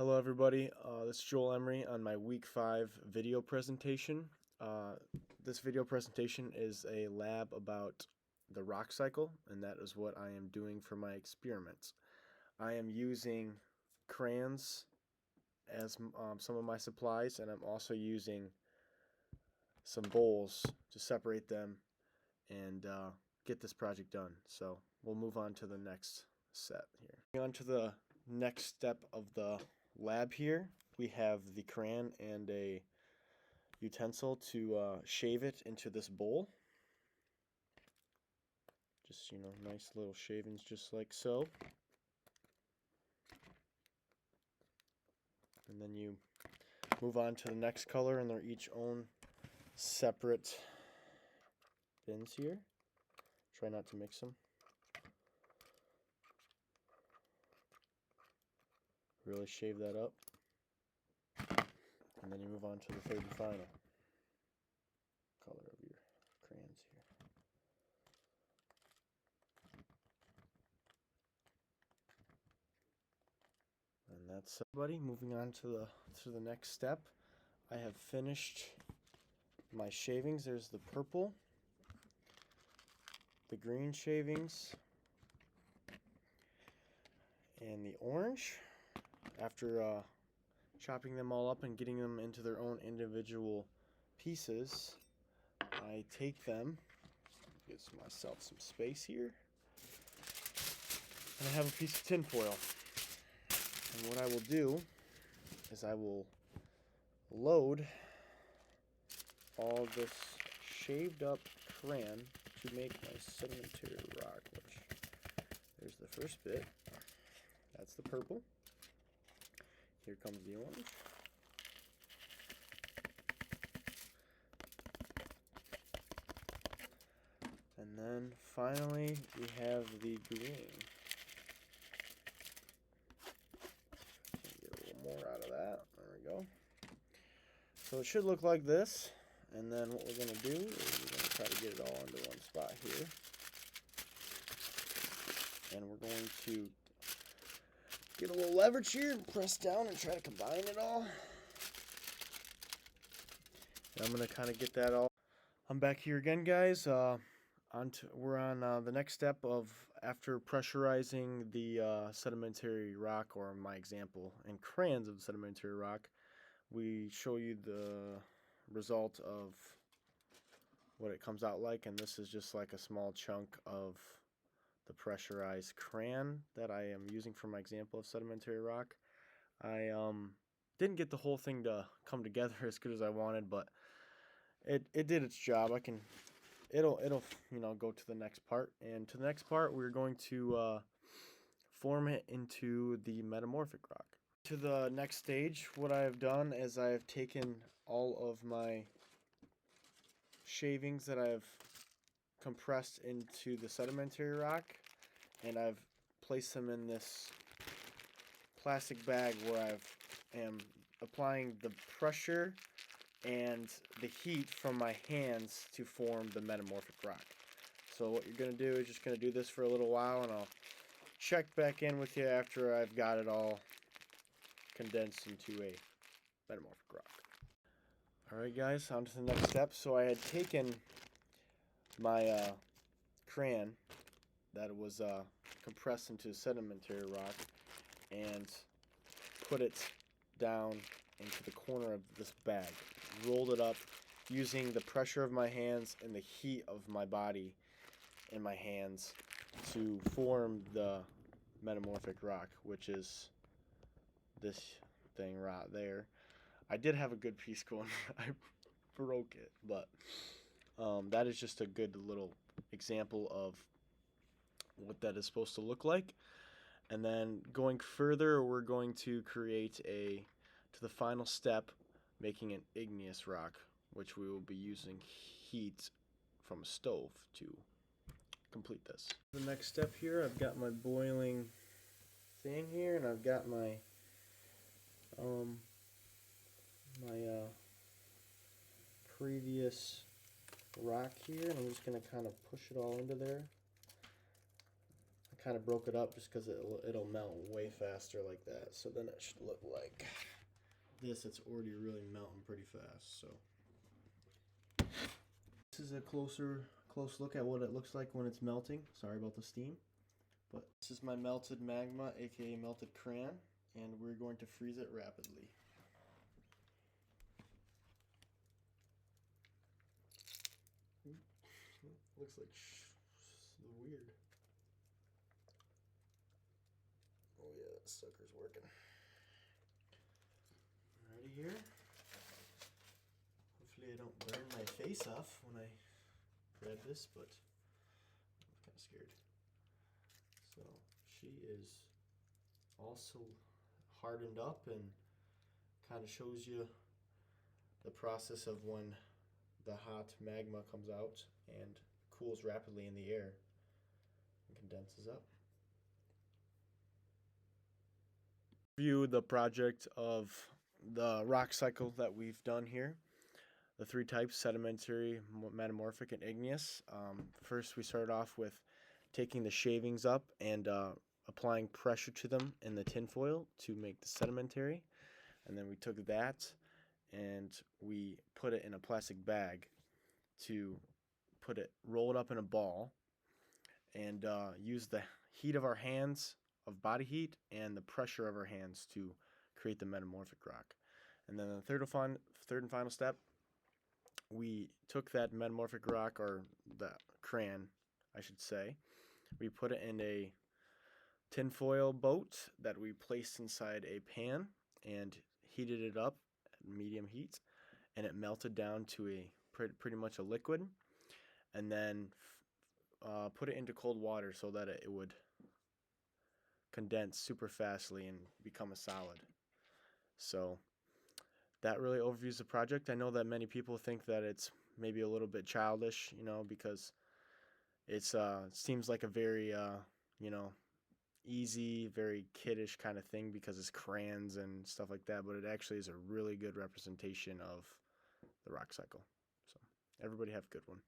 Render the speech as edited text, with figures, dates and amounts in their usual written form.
Hello everybody, this is Joel Emery on my week 5 video presentation. This video presentation is a lab about the rock cycle, and that is what I am doing for my experiments. I am using crayons as some of my supplies, and I'm also using some bowls to separate them and get this project done. So we'll move on to the next set here. On to the next step of the lab here, we have the crayon and a utensil to shave it into this bowl. Just, nice little shavings just like so. And then you move on to the next color, and they're each own separate bins here. Try not to mix them. Really shave that up. And then you move on to the third and final color of your crayons here. And that's everybody. Moving on to the next step. I have finished my shavings. There's the purple, the green shavings, and the orange. After chopping them all up and getting them into their own individual pieces, I take them, get myself some space here, and I have a piece of tin foil. And what I will do is I will load all this shaved up crayon to make my sedimentary rock, which there's the first bit. That's the purple. Here comes the orange. And then finally we have the green. Get a little more out of that. There we go. So it should look like this. And then what we're going to do is we're going to try to get it all into one spot here. And we're going to get a little leverage here and press down and try to combine it all. And I'm going to kind of get that all. I'm back here again, guys. We're on the next step of, after pressurizing the sedimentary rock, or my example, and crayons of the sedimentary rock, we show you the result of what it comes out like. And this is just like a small chunk of the pressurized crayon that I am using for my example of sedimentary rock. I didn't get the whole thing to come together as good as I wanted, but it did its job. It'll go to the next part, and to the next part we're going to form it into the metamorphic rock. To the next stage, what I have done is I have taken all of my shavings that I've compressed into the sedimentary rock, and I've placed them in this plastic bag where I am applying the pressure and the heat from my hands to form the metamorphic rock. So what you're going to do is just going to do this for a little while, and I'll check back in with you after I've got it all condensed into a metamorphic rock. Alright guys, on to the next step. So I had taken my crayon that was compressed into sedimentary rock and put it down into the corner of this bag, rolled it up using the pressure of my hands and the heat of my body in my hands to form the metamorphic rock, which is this thing right there. I did have a good piece going. I broke it, but that is just a good little example of what that is supposed to look like. And then going further, we're going to create to the final step, making an igneous rock, which we will be using heat from a stove to complete this. The next step here, I've got my boiling thing here, and I've got my previous rock here, and I'm just going to kind of push it all into there. I kind of broke it up just because it'll melt way faster like that. So then it should look like this. It's already really melting pretty fast. So this is a close look at what it looks like when it's melting. Sorry about the steam. But this is my melted magma, aka melted crayon, and we're going to freeze it rapidly. Looks like weird. Oh yeah, that sucker's working. Alrighty here. Hopefully I don't burn my face off when I grab this, but I'm kind of scared. So she is also hardened up and kind of shows you the process of when the hot magma comes out and cools rapidly in the air and condenses up. View the project of the rock cycle that we've done here. The three types: sedimentary, metamorphic, and igneous. First, we started off with taking the shavings up and applying pressure to them in the tinfoil to make the sedimentary. And then we took that and we put it in a plastic bag to roll it up in a ball and use the heat of our hands, of body heat, and the pressure of our hands to create the metamorphic rock. And then the third and final step, we took that metamorphic rock, or the crayon, I should say. We put it in a tinfoil boat that we placed inside a pan and heated it up at medium heat, and it melted down to a pretty much a liquid, and then put it into cold water so that it would condense super fastly and become a solid. So that really overviews the project. I know that many people think that it's maybe a little bit childish, because it seems like a very easy, very kiddish kind of thing because it's crayons and stuff like that, but it actually is a really good representation of the rock cycle. So everybody have a good one.